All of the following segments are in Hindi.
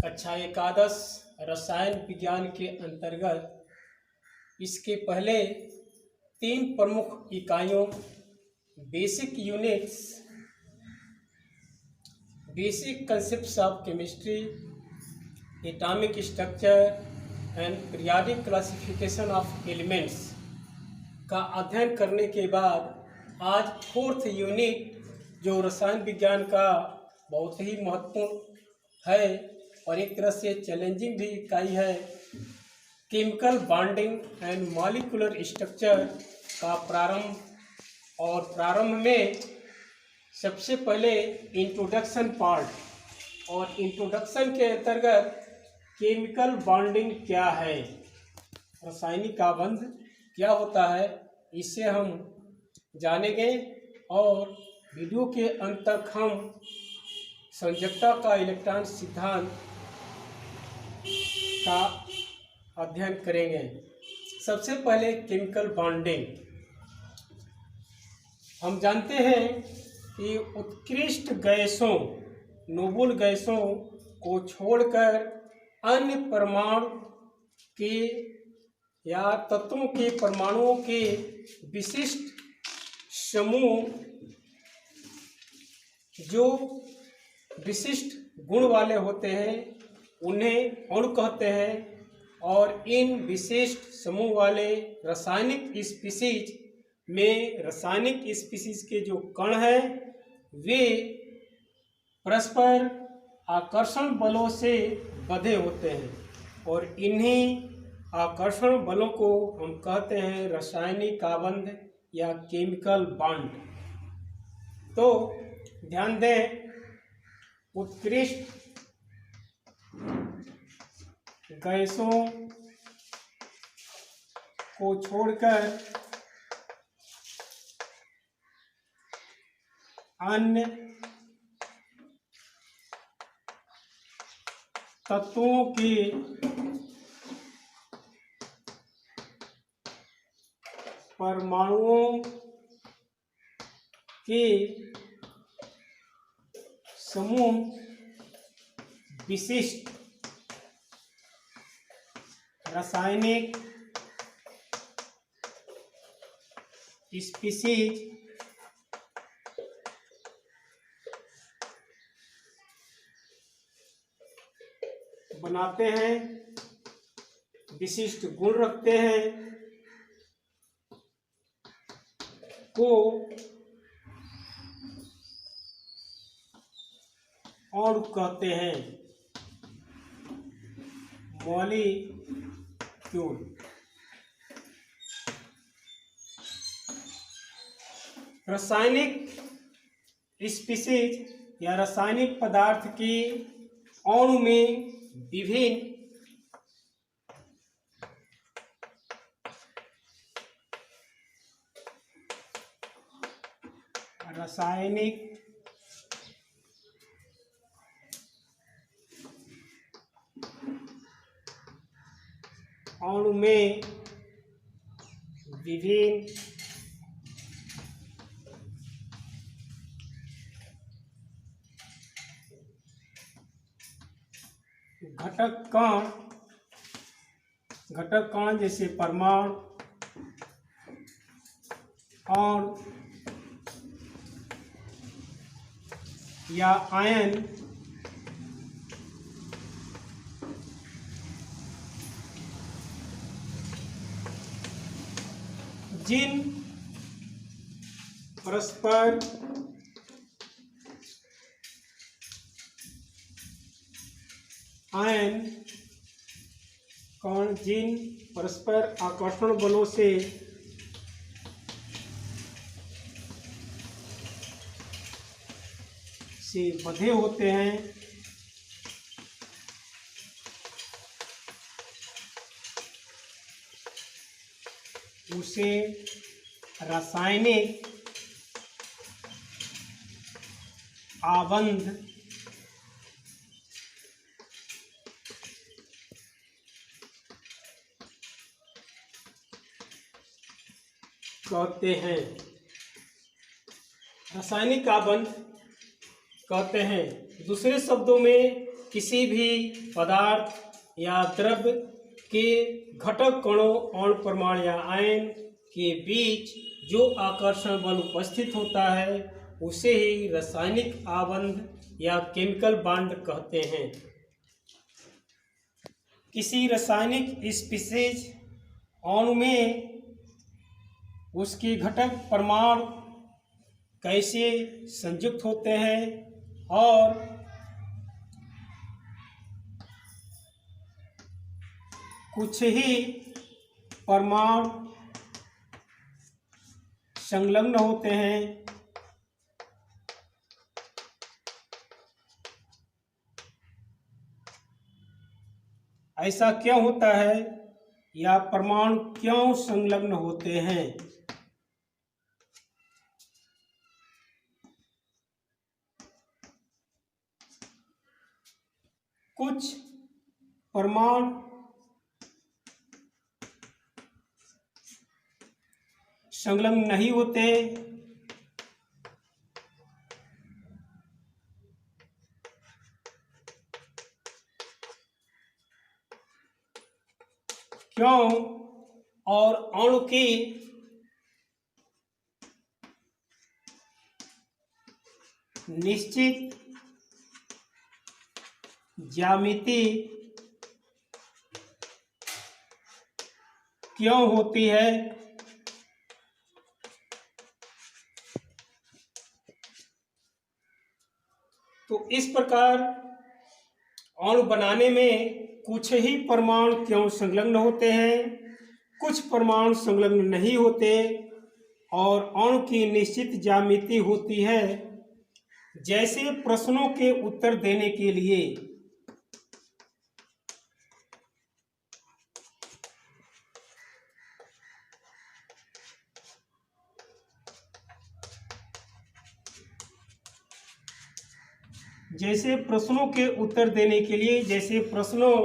कक्षा एकादश रसायन विज्ञान के अंतर्गत इसके पहले तीन प्रमुख इकाइयों basic units, basic concepts of chemistry, atomic structure and periodic classification of elements का अध्ययन करने के बाद आज फोर्थ यूनिट जो रसायन विज्ञान का बहुत ही महत्वपूर्ण है और एक तरह से चैलेंजिंग भी इकाई है, chemical bonding and molecular structure का प्रारंभ में सबसे पहले इंट्रोडक्शन पार्ट और इंट्रोडक्शन के अंतर्गत केमिकल बॉन्डिंग क्या है, रासायनिक आबंध क्या होता है, इससे हम जानेंगे और वीडियो के अंत तक हम संयोजकता का इलेक्ट्रॉन सिद्धांत का अध्ययन करेंगे। सबसे पहले केमिकल बॉन्डिंग। हम जानते हैं कि उत्कृष्ट गैसों, नोबल गैसों को छोड़कर अन्य परमाणु के या तत्वों के परमाणुओं के विशिष्ट समूह जो विशिष्ट गुण वाले होते हैं उन्हें अणु कहते हैं, और इन विशिष्ट समूह वाले रासायनिक स्पीशीज में रासायनिक स्पीशीज के जो कण हैं वे परस्पर आकर्षण बलों से बंधे होते हैं और इन्हीं आकर्षण बलों को हम कहते हैं रासायनिक आबंध या केमिकल बॉन्ड। तो ध्यान दें, उत्कृष्ट गैसों को छोड़कर अन्य तत्वों के परमाणुओं के समूह विशिष्ट रासायनिक स्पीशीज बनाते हैं, विशिष्ट गुण रखते हैं, को अणु कहते हैं, मॉलिक्यूल। रासायनिक स्पीशीज या रासायनिक पदार्थ के अणु में विभिन्न रासायनिक अणु में विभिन्न घटक कण जैसे परमाणु और या आयन जिन परस्पर आयन कण जिन परस्पर आकर्षण बलों से बंधे होते हैं उसे रासायनिक आबंध कहते हैं। रासायनिक आबंध कहते हैं। दूसरे शब्दों में किसी भी पदार्थ या द्रव्य के घटक कणों अणु परमाणु या आयन के बीच जो आकर्षण बल उपस्थित होता है उसे ही रासायनिक आबंध या केमिकल बॉन्ड कहते हैं। किसी रासायनिक स्पीशीज अणु में उसके घटक परमाणु कैसे संयुक्त होते हैं और कुछ ही परमाणु संलग्न होते हैं, ऐसा क्यों होता है या परमाणु क्यों संलग्न होते हैं? कुछ परमाणु संलग्न नहीं होते, क्यों? और अणु की निश्चित ज्यामिति क्यों होती है? तो इस प्रकार अणु बनाने में कुछ ही परमाणु क्यों संलग्न होते हैं, कुछ परमाणु संलग्न नहीं होते और अणु की निश्चित ज्यामिति होती है। जैसे प्रश्नों के उत्तर देने के लिए जैसे प्रश्नों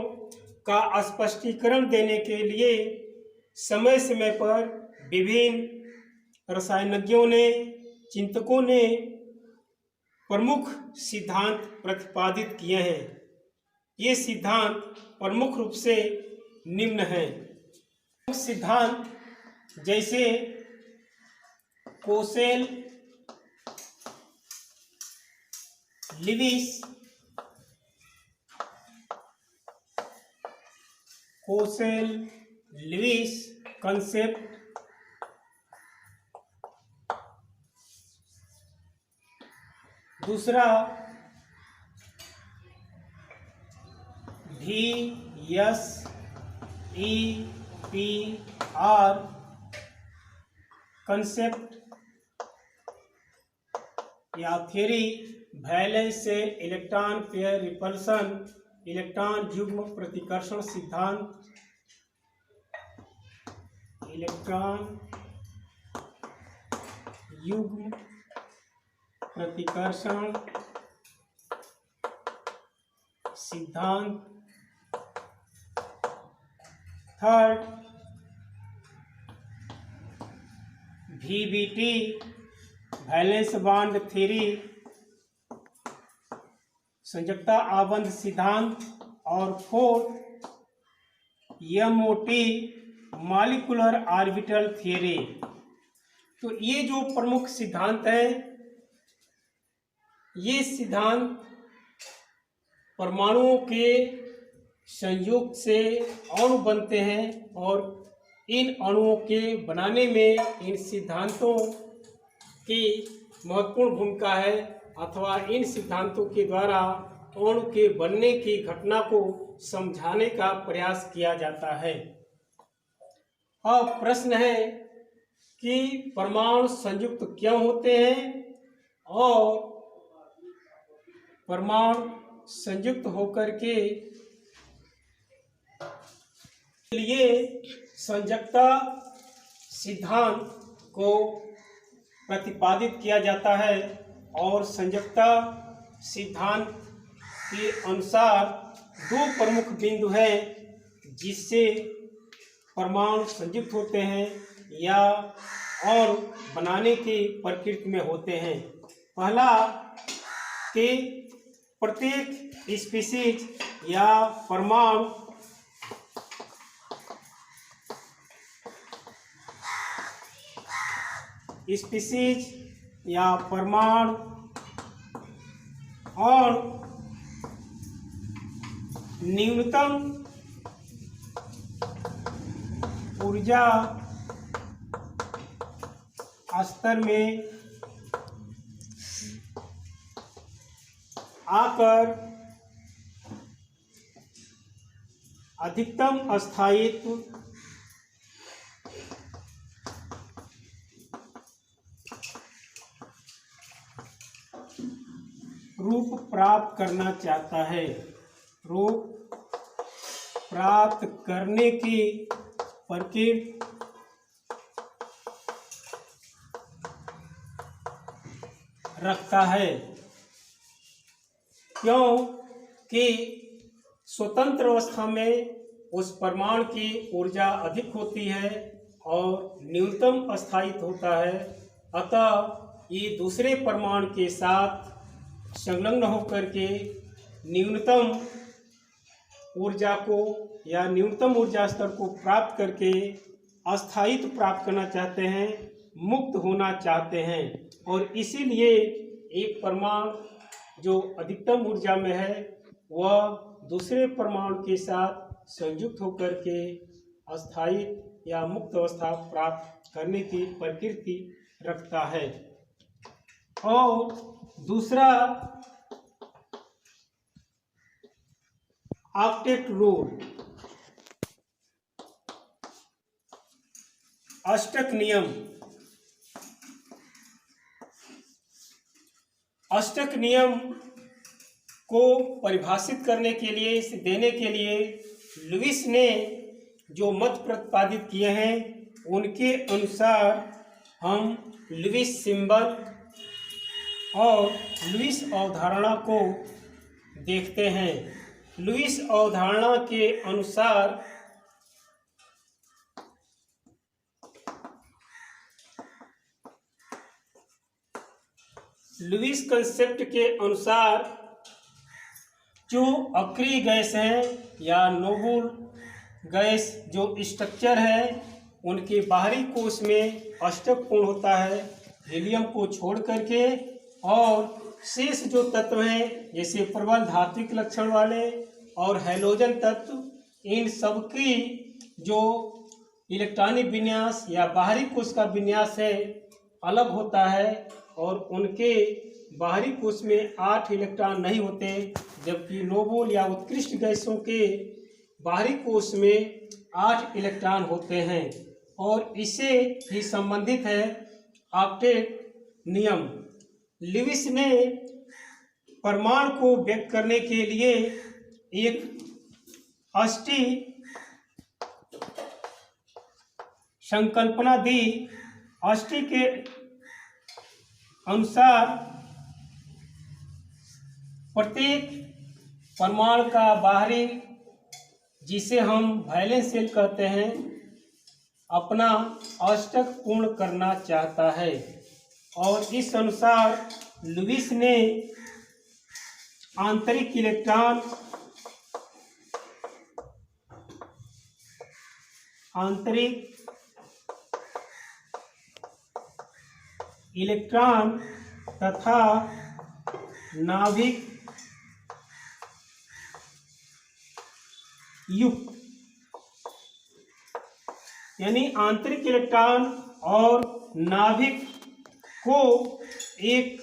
का स्पष्टीकरण देने के लिए समय समय पर विभिन्न रसायनज्ञों ने, चिंतकों ने प्रमुख सिद्धांत प्रतिपादित किए हैं। ये सिद्धांत प्रमुख रूप से निम्न हैं। सिद्धांत जैसे कोसेल, लिविस कंसेप्ट, दूसरा VSEPR कंसेप्ट या theory, valence shell electron pair repulsion, electron युग्म प्रतिकर्षण सिद्धांत, इलेक्ट्रॉन युग्म प्रतिकर्षण सिद्धांत, third VBT valence bond theory, संयोजकता आबंध सिद्धांत और fourth MOT molecular orbital theory. तो ये जो प्रमुख सिद्धांत है, ये सिद्धांत परमाणुओं के संयोग से अणु बनते हैं और इन अणुओं के बनाने में इन सिद्धांतों की महत्वपूर्ण भूमिका है अथवा इन सिद्धांतों के द्वारा अणु के बनने की घटना को समझाने का प्रयास किया जाता है। अब प्रश्न है कि परमाणु संयुक्त क्यों होते हैं और परमाणु संयुक्त होकर के लिए संयोजकता सिद्धांत को प्रतिपादित किया जाता है और संयोजकता सिद्धांत के अनुसार दो प्रमुख बिंदु हैं जिससे परमाणु संयुक्त होते हैं या अणु बनाने की प्रकृति में होते हैं। पहला कि प्रत्येक स्पीसीज या परमाणु और न्यूनतम ऊर्जा स्तर में आकर अधिकतम स्थायित्व रूप प्राप्त करना चाहता है। रूप प्राप्त करने की प्रक्रिया रखता है, क्योंकि स्वतंत्र अवस्था में उस परमाणु की ऊर्जा अधिक होती है और न्यूनतम स्थायित्व होता है। अतः ये दूसरे परमाणु के साथ संलग्न होकर के न्यूनतम ऊर्जा को या न्यूनतम ऊर्जा स्तर को प्राप्त करके अस्थायित्व प्राप्त करना चाहते हैं, मुक्त होना चाहते हैं। और इसीलिए एक परमाणु जो अधिकतम ऊर्जा में है वह दूसरे परमाणु के साथ संयुक्त होकर के अस्थायित्व या मुक्त अवस्था प्राप्त करने की प्रकृति रखता है। और दूसरा ऑक्टेट रूल, अष्टक नियम। अष्टक नियम को परिभाषित करने के लिए, इसे देने के लिए लुईस ने जो मत प्रतिपादित किए हैं उनके अनुसार हम लुईस सिंबल और लुईस अवधारणा को देखते हैं। लुईस अवधारणा के अनुसार लुईस कंसेप्ट के अनुसार जो अक्रिय गैस हैं या नोबल गैस जो स्ट्रक्चर है उनके बाहरी कोश में अष्टक पूर्ण होता है हीलियम को छोड़ करके, और शेष जो तत्व हैं जैसे प्रबल धात्विक लक्षण वाले और हैलोजन तत्व, इन सब की जो इलेक्ट्रॉनिक विन्यास या बाहरी कोश का विन्यास है अलग होता है और उनके बाहरी कोश में 8 इलेक्ट्रॉन नहीं होते, जबकि नोबल या उत्कृष्ट गैसों के बाहरी कोश में 8 इलेक्ट्रॉन होते हैं। और इससे ही संबंधित है ऑक्टेट नियम। लुईस ने परमाणु को व्यक्त करने के लिए एक अष्टी संकल्पना दी। अष्टी के अनुसार प्रत्येक परमाणु का बाहरी, जिसे हम वैलेंस शेल कहते हैं, अपना अष्टक पूर्ण करना चाहता है। और इस अनुसार लुईस ने आंतरिक इलेक्ट्रॉन तथा नाभिक युक्त, यानी आंतरिक इलेक्ट्रॉन और नाभिक को एक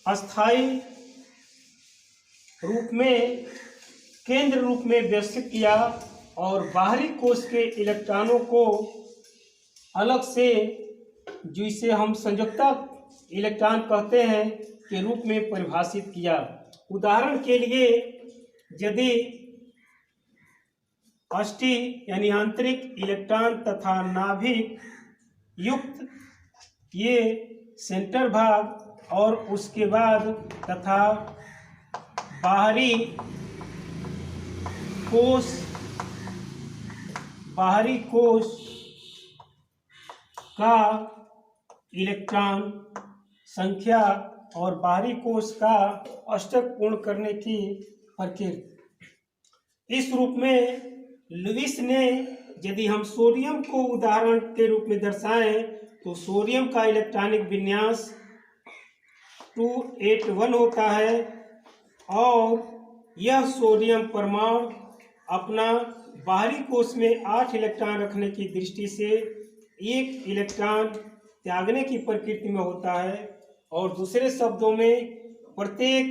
अस्थायी रूप में, केंद्र रूप में व्यवस्थित किया और बाहरी कोश के इलेक्ट्रॉनों को अलग से, जिसे हम संयोजकता इलेक्ट्रॉन कहते हैं, के रूप में परिभाषित किया। उदाहरण के लिए यदि अष्टी यानी आंतरिक इलेक्ट्रॉन तथा नाभिक युक्त ये सेंटर भाग और उसके बाद तथा बाहरी कोश का इलेक्ट्रॉन संख्या और बाहरी कोश का अष्टक पूर्ण करने की प्रक्रिया। इस रूप में लुईस ने, यदि हम सोडियम को उदाहरण के रूप में दर्शाएं तो सोडियम का इलेक्ट्रॉनिक विन्यास 281 होता है और यह सोडियम परमाणु अपना बाहरी कोश में 8 इलेक्ट्रॉन रखने की दृष्टि से 1 इलेक्ट्रॉन त्यागने की प्रकृति में होता है। और दूसरे शब्दों में प्रत्येक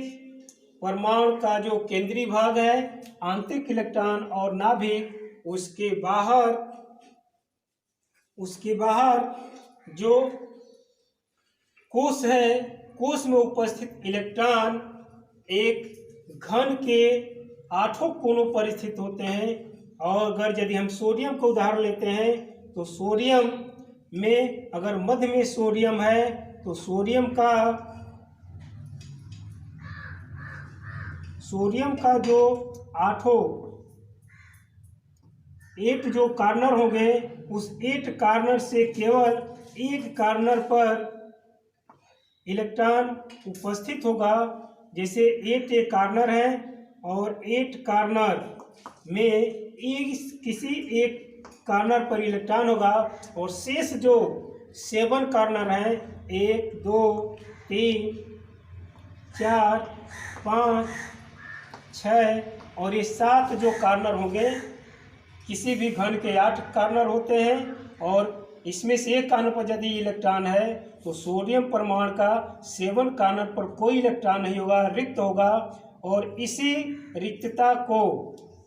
परमाणु का जो केंद्रीय भाग है, आंतरिक इलेक्ट्रॉन और नाभिक, उसके बाहर जो कोश है, कोश में उपस्थित इलेक्ट्रॉन एक घन के 8 कोनों पर स्थित होते हैं। और अगर यदि हम सोडियम का उदाहरण लेते हैं तो सोडियम में अगर मध्य में सोडियम है तो सोडियम का जो 8 जो कार्नर होंगे, उस 8 कार्नर से केवल एक कार्नर पर इलेक्ट्रॉन उपस्थित होगा। जैसे 8 कार्नर है और 8 कार्नर में किसी एक कार्नर पर इलेक्ट्रॉन होगा और शेष जो 7 कार्नर हैं, 1 2 3 4 5 6 और ये 7 जो कार्नर होंगे, किसी भी घन के 8 कार्नर होते हैं और इसमें से एक कार्नर पर यदि इलेक्ट्रॉन है तो सोडियम परमाणु का 7 कार्नर पर कोई इलेक्ट्रॉन नहीं होगा, रिक्त होगा। और इसी रिक्तता को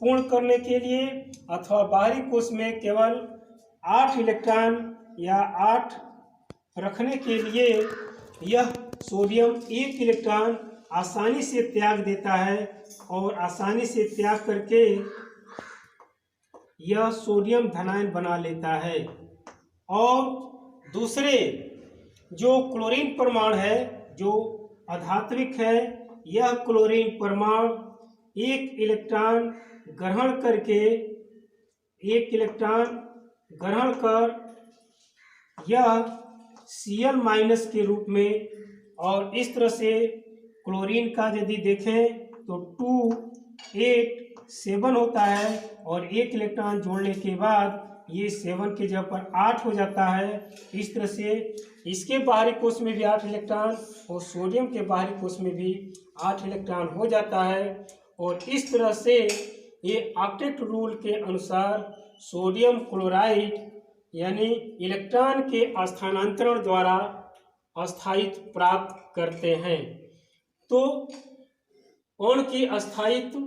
पूर्ण करने के लिए अथवा बाहरी कोश में केवल 8 इलेक्ट्रॉन या 8 रखने के लिए यह सोडियम 1 इलेक्ट्रॉन आसानी से त्याग देता है और आसानी से त्याग करके यह सोडियम धनायन बना लेता है। और दूसरे जो क्लोरीन परमाणु है, जो अधात्विक है, यह क्लोरीन परमाणु 1 इलेक्ट्रॉन ग्रहण कर यह Cl- के रूप में, और इस तरह से क्लोरीन का यदि देखें तो 2 8 7 होता है और 1 इलेक्ट्रॉन जोड़ने के बाद ये 7 के जगह पर 8 हो जाता है। इस तरह से इसके बाहरी कोश में भी 8 इलेक्ट्रॉन और सोडियम के बाहरी कोश में भी 8 इलेक्ट्रॉन हो जाता है। और इस तरह से ये ऑक्टेट रूल के अनुसार सोडियम क्लोराइड यानी इलेक्ट्रॉन के स्थानांतरण द्वारा अस्थायित्व प्राप्त करते हैं। तो अणु की अस्थायित्व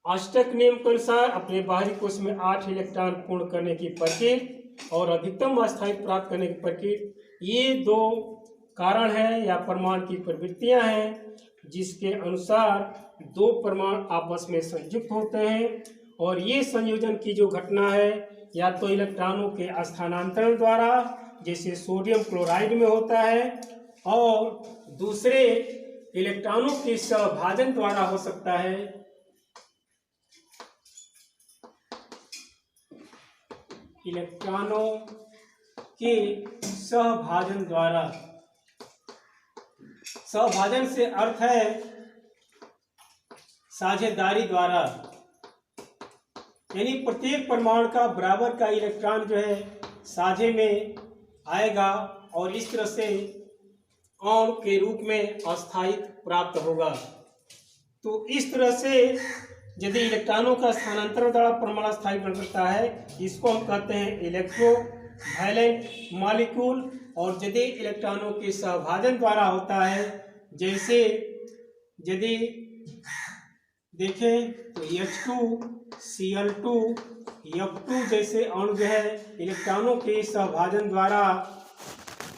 अष्टक नियम के अनुसार अपने बाहरी कोश में 8 इलेक्ट्रॉन पूर्ण करने की प्रक्रिया और अधिकतम अस्थायित्व प्राप्त करने की प्रक्रिया, ये 2 कारण हैं या परमाणु की प्रवृत्तियां हैं जिसके अनुसार 2 परमाणु आपस में संयुक्त होते हैं। और ये संयोजन की जो घटना है या तो इलेक्ट्रॉनों के स्थानांतरण द्वारा, जैसे सोडियम क्लोराइड में होता है, और दूसरे इलेक्ट्रॉनों के सहभाजन द्वारा हो सकता है। इलेक्ट्रॉनों के सहभाजन द्वारा, सहभाजन से अर्थ है साझेदारी द्वारा, यानी प्रत्येक परमाणु का बराबर का इलेक्ट्रॉन जो है साझे में आएगा और इस तरह से अणु के रूप में अस्थायित्व प्राप्त होगा। तो इस तरह से यदि इलेक्ट्रॉनों का स्थानांतरण द्वारा परमाणु स्थायी बन सकता है, इसको हम कहते हैं इलेक्ट्रोवैलेंट मॉलिक्यूल। और यदि इलेक्ट्रॉनों के सहभाजन द्वारा होता है, जैसे यदि देखें तो H2 Cl2 F2 जैसे अणु जो है इलेक्ट्रॉनों के सहभाजन द्वारा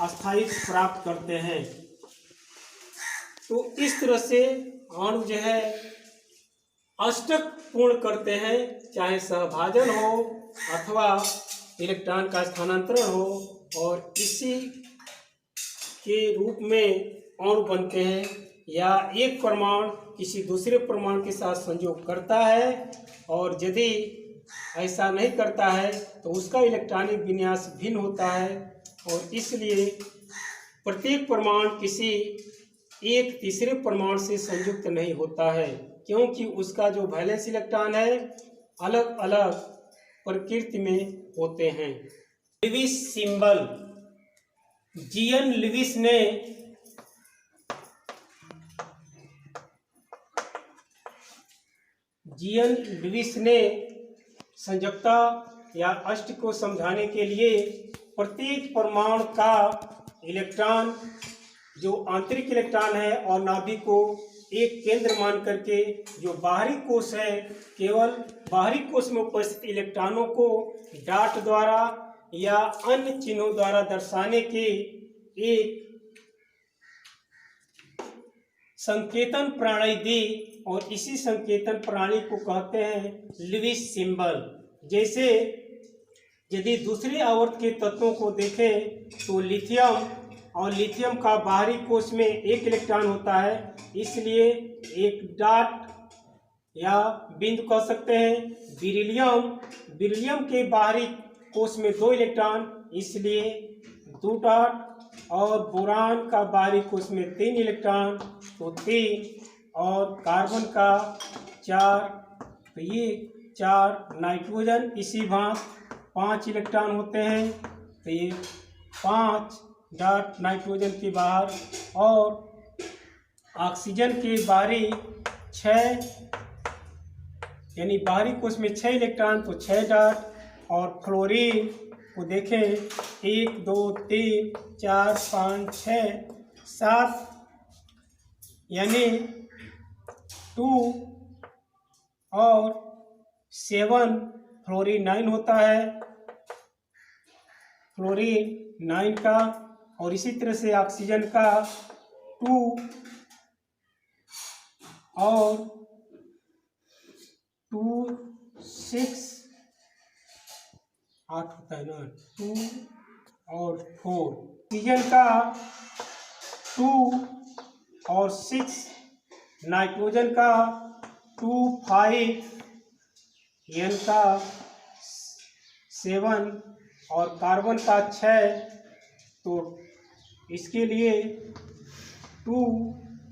अस्थायित्व प्राप्त करते हैं। तो इस तरह से अणु जो है अष्टक पूर्ण करते हैं, चाहे सहभाजन हो अथवा इलेक्ट्रॉन का स्थानांतरण हो, और इसी के रूप में अणु बनते हैं। या एक परमाणु किसी दूसरे परमाणु के साथ संयोग करता है और यदि ऐसा नहीं करता है तो उसका इलेक्ट्रॉनिक विन्यास भिन्न होता है और इसलिए प्रत्येक परमाणु किसी एक तीसरे परमाणु से संयुक्त नहीं होता है, क्योंकि उसका जो वैलेंस इलेक्ट्रॉन है अलग अलग प्रकृति में होते हैं। लिविस सिंबल, जीएन लिविस ने संयोजकता या अष्ट को समझाने के लिए प्रत्येक परमाणु का इलेक्ट्रॉन जो आंतरिक इलेक्ट्रॉन है और नाभिक को एक केंद्र मान करके जो बाहरी कोश है, केवल बाहरी कोश में उपस्थित इलेक्ट्रॉनों को डॉट द्वारा या अन्य चिन्हों द्वारा दर्शाने के एक संकेतन प्रणाली दी और इसी संकेतन प्रणाली को कहते हैं लिविस सिंबल। जैसे यदि दूसरे आवर्त के तत्वों को देखें तो लिथियम, और लिथियम का बाहरी कोश में एक इलेक्ट्रॉन होता है, इसलिए एक डॉट या बिंदु कह सकते हैं। बेरिलियम के बाहरी कोश में 2 इलेक्ट्रॉन, इसलिए 2 डॉट, और बोरान का बाहरी कोश में 3 इलेक्ट्रॉन, तो 3, और कार्बन का 4, तो ये 4, नाइट्रोजन इसी भांति 5 इलेक्ट्रॉन होते हैं, तो ये 5 डॉट नाइट्रोजन के बाहर, और ऑक्सीजन के बाहरी 6, यानी बाहरी कोश में 6 इलेक्ट्रॉन, तो 6 डॉट, और फ्लोरीन को देखें 1 2 3 4 5 6 7, यानी 2 और 7, फ्लोरीन 9 होता है, फ्लोरीन 9 का, और इसी तरह से ऑक्सीजन का 2 और 2 6 8 होता है ना, 2 और 4, ऑक्सीजन का 2 और 6, नाइट्रोजन का 2 5, एन का 7 और कार्बन का 6, तो इसके लिए 2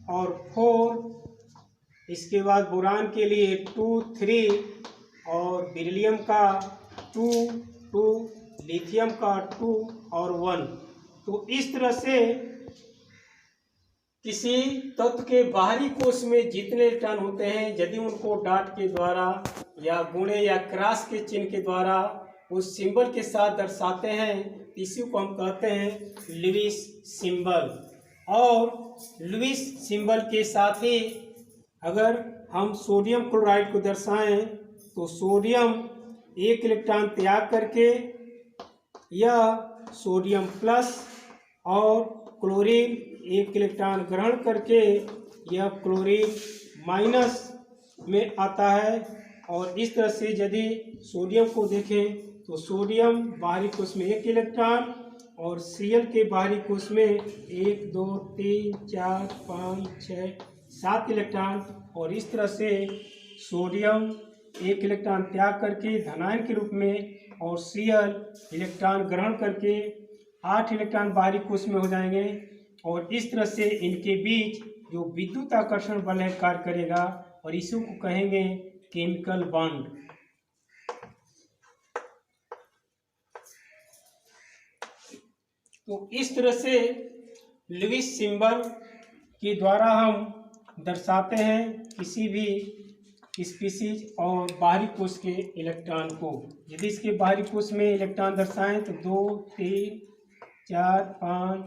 और 4, इसके बाद बोरान के लिए 2 3, और बेरिलियम का 2 2, लिथियम का 2 और 1। तो इस तरह से किसी तत्व के बाहरी कोश में जितने इलेक्ट्रॉन होते हैं, यदि उनको डॉट के द्वारा या गुणे या क्रॉस के चिन्ह के द्वारा उस सिंबल के साथ दर्शाते हैं, इसी को हम कहते हैं लिविस सिंबल। और लिविस सिंबल के साथ ही अगर हम सोडियम क्लोराइड को दर्शाएं तो सोडियम एक इलेक्ट्रॉन त्याग करके यह सोडियम प्लस, और क्लोरीन एक इलेक्ट्रॉन ग्रहण करके यह क्लोरीन माइनस में आता है। और इस तरह से यदि सोडियम को देखें तो सोडियम बाहरी कोश में 1 इलेक्ट्रॉन, और Cl के बाहरी कोश में 1 2 3 4 5 6 7 इलेक्ट्रॉन, और इस तरह से सोडियम 1 इलेक्ट्रॉन त्याग करके धनायन के रूप में, और Cl इलेक्ट्रॉन ग्रहण करके 8 इलेक्ट्रॉन बाहरी कोश में हो जाएंगे, और इस तरह से इनके बीच जो विद्युत आकर्षण बल है कार्य करेगा, और इसी को कहेंगे केमिकल बॉन्ड। तो इस तरह से लिविस सिंबल के द्वारा हम दर्शाते हैं किसी भी स्पीसीज और बाहरी कोश के इलेक्ट्रॉन को। यदि इसके बाहरी कोश में इलेक्ट्रॉन दर्शाएं तो 2 3 4 5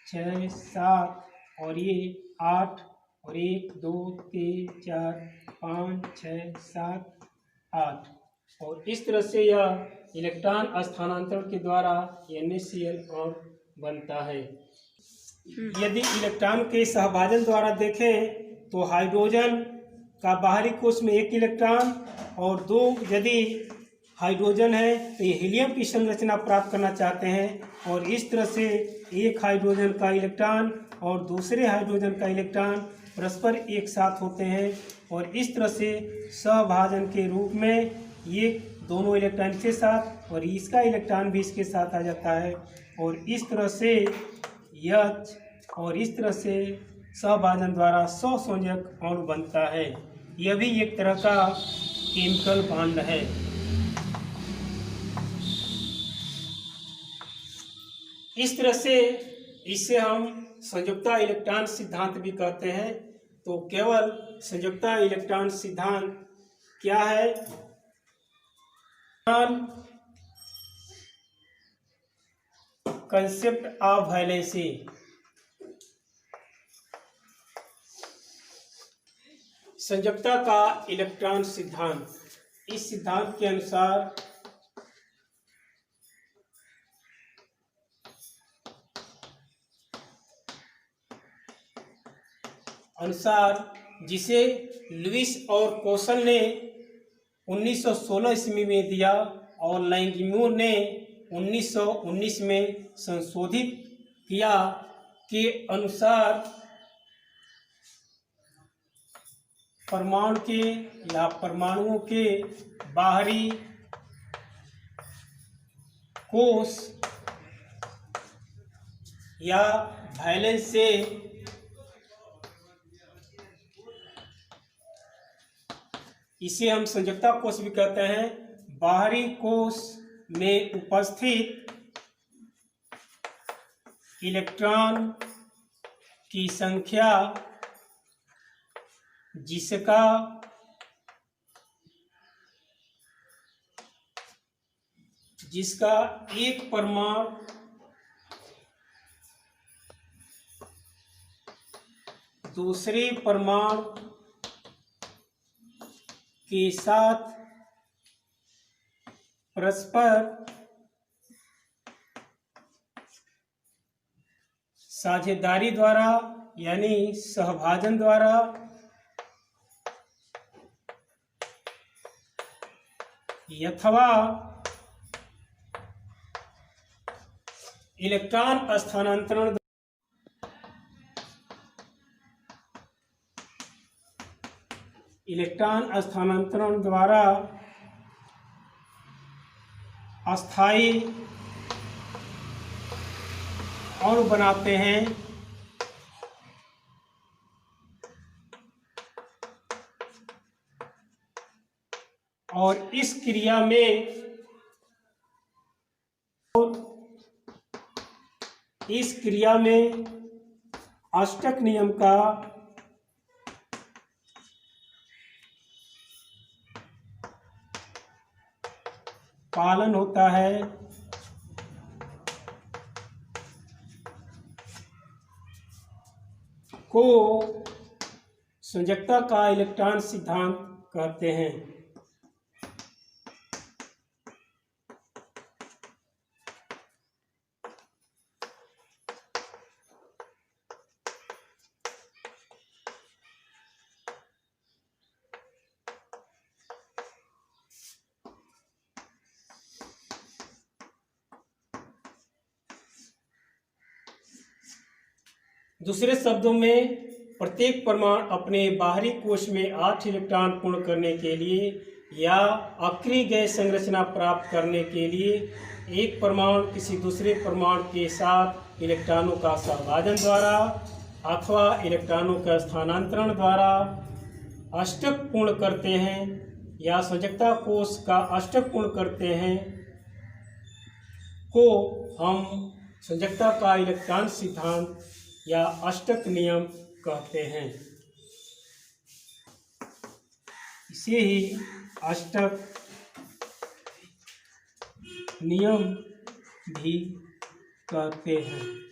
6 7, और ये 8, और 1 2 3 4 5 6 7 8, और इस तरह से यह इलेक्ट्रॉन स्थानांतरण के द्वारा NaCl और बनता है। यदि इलेक्ट्रॉन के सहभाजन द्वारा देखें तो हाइड्रोजन का बाहरी कोश में 1 इलेक्ट्रॉन और 2, यदि हाइड्रोजन है तो ये हीलियम की संरचना प्राप्त करना चाहते हैं, और इस तरह से एक हाइड्रोजन का इलेक्ट्रॉन और दूसरे हाइड्रोजन का इलेक्ट्रॉन परस्पर एक साथ होते हैं, और इस तरह से सहभाजन के रूप में ये दोनों इलेक्ट्रॉन के साथ और इसका इलेक्ट्रॉन भी इसके साथ आ जाता है, और इस तरह से H और इस तरह से सहभाजन द्वारा सहसंयोजक अणु बनता है। यह भी एक तरह का केमिकल बॉन्ड है। इस तरह से इसे हम संयुक्ता इलेक्ट्रॉन सिद्धांत भी कहते हैं। तो केवल संयुक्ता इलेक्ट्रॉन सिद्धांत क्या है? Concept of valency. संयुक्ता का इलेक्ट्रॉन सिद्धांत, इस सिद्धांत के अनुसार जिसे लुईस और कोसल ने 1916 ईस्वी में दिया और लैंगम्यूर ने 1919 में संशोधित किया, के अनुसार परमाणु के या परमाणुओं के बाहरी कोश या वैलेंस से इसे हम संयुक्ता कोश भी कहते हैं। बाहरी कोश में उपस्थित इलेक्ट्रॉन की संख्या जिसका एक परमाणु दूसरे परमाणु के साथ परस्पर साझेदारी द्वारा यानी सहभाजन द्वारा अथवा इलेक्ट्रॉन स्थानांतरण द्वारा अस्थायी अणु बनाते हैं। और इस क्रिया में अष्टक नियम का पालन होता है। को संयुक्ता का इलेक्ट्रॉन सिद्धांत कहते हैं। दूसरे शब्दों में प्रत्येक परमाणु अपने बाहरी कोश में 8 इलेक्ट्रॉन पूर्ण करने के लिए या अक्रिय गैस संरचना प्राप्त करने के लिए एक परमाणु किसी दूसरे परमाणु के साथ इलेक्ट्रॉनों का सहभाजन द्वारा अथवा इलेक्ट्रॉनों का स्थानांतरण द्वारा अष्टक पूर्ण करते हैं या संयुक्ता कोश का अष्टक पूर्ण करते हैं, को हम संयुक्ता का इलेक्ट्रॉन सिद्धांत या अष्टक नियम कहते हैं। इसे ही अष्टक नियम भी कहते हैं।